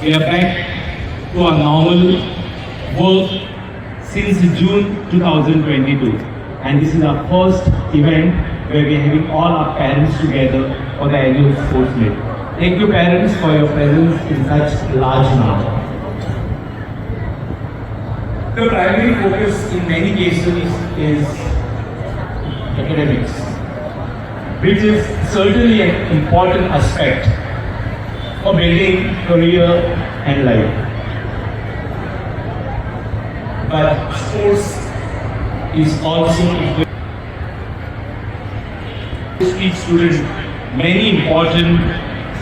We are back to our normal work since June 2022, and this is our first event where we are having all our parents together for the annual sports meet. Thank you parents for your presence in such large number. The primary focus in many cases is academics, which is certainly an important aspect for building career and life. But sports is also teach students many important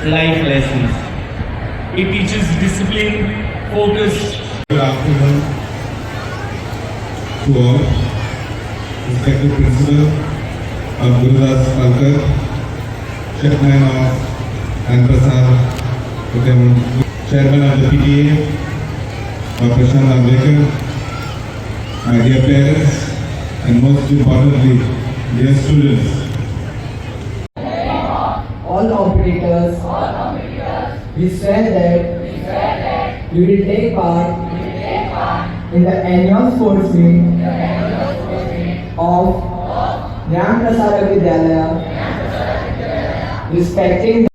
life lessons. It teaches discipline, focus. Good afternoon to all. Respected Principal of Gurudas Kalkar, Chairman of Anprasad, Chairman of the PTA, Dr. Prashant Ambekar, my dear parents, and most importantly, dear students. All competitors, we swear that we will take part in the annual sports meet of Jnana Prasara Vidyalaya, respecting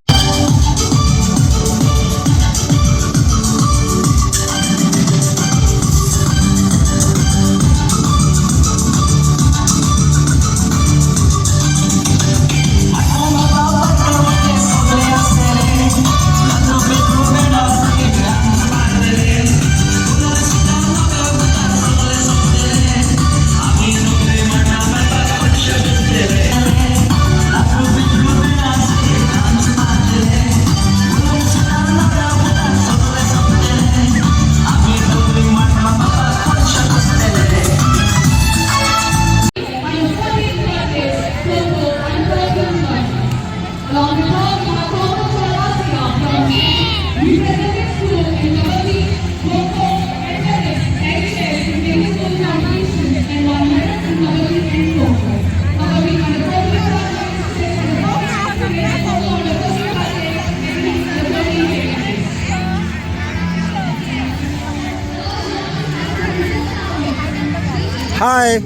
Hi.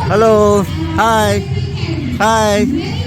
Hello. Hi. Hi.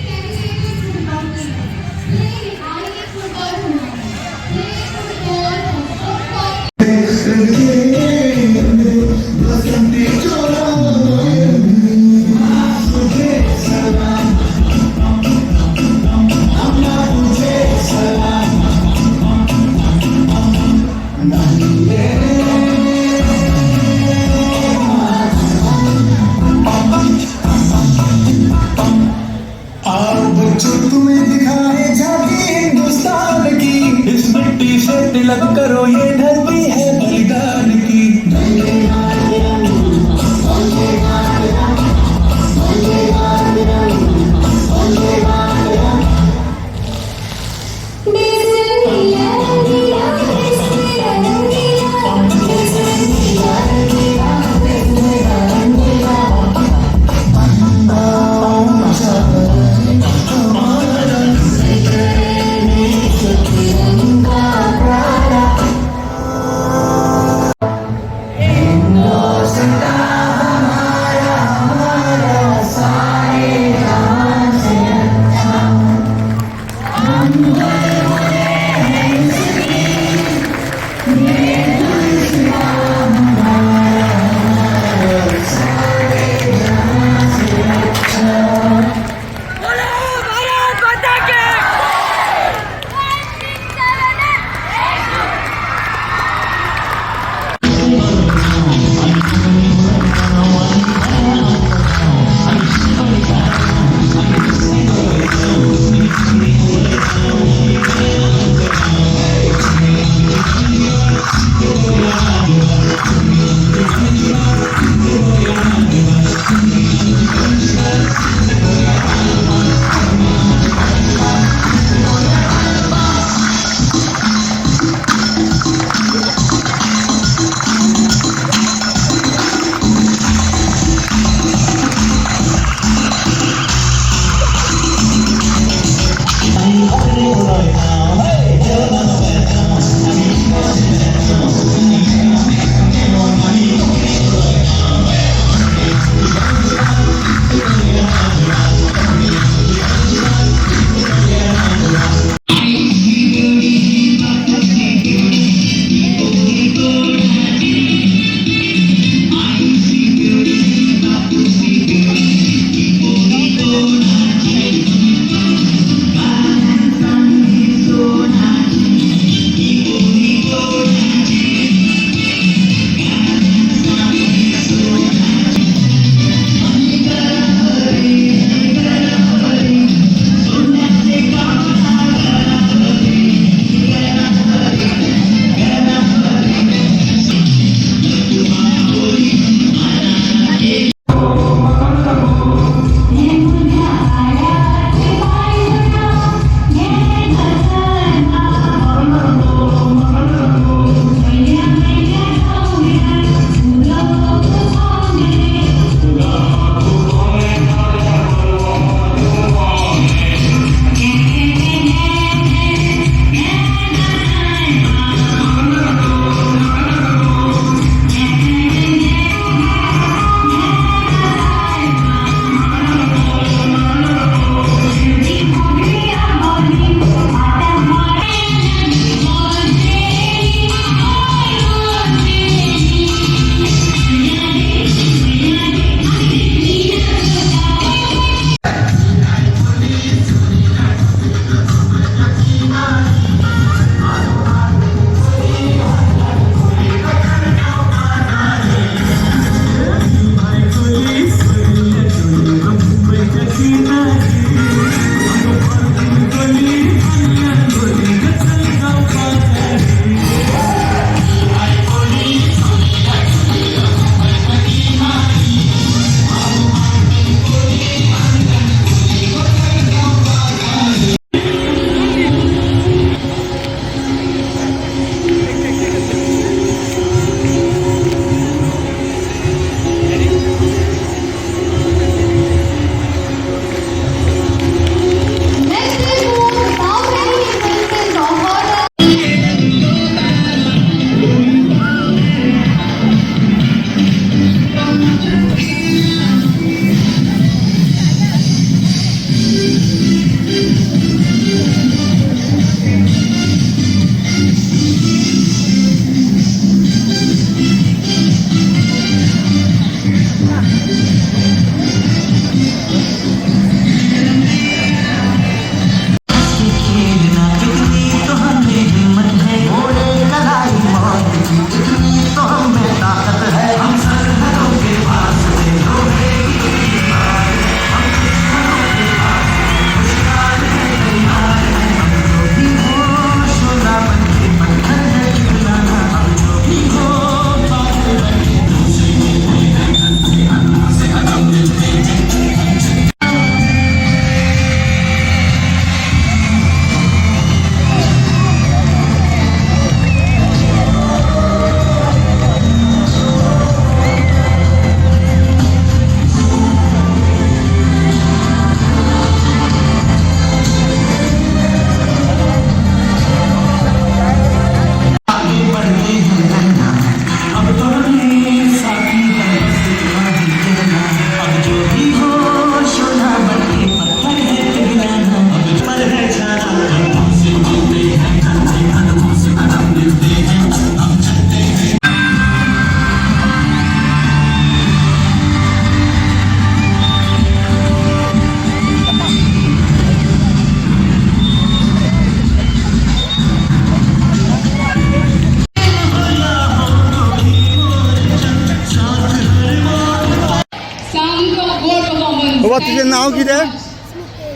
बाबा तुझें नाव कितें?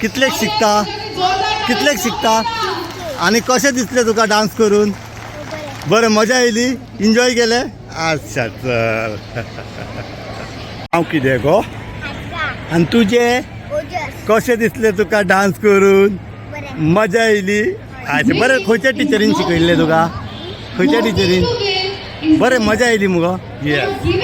कितलेक शिकता? कितलेक शिकता? आणि कशें दिसलें तुका dance करून? बरें मजा येयली? एन्जॉय केलें? अच्छा चल. नाव कितें गो? आनी तुजें? कशें दिसलें तुका डान्स करून? मजा येयली? अच्छा बरें. खंयच्या टिचरीन शिकयल्लें तुका? खंयच्या टिचरीन? बरें मजा येयली मुगो? येस.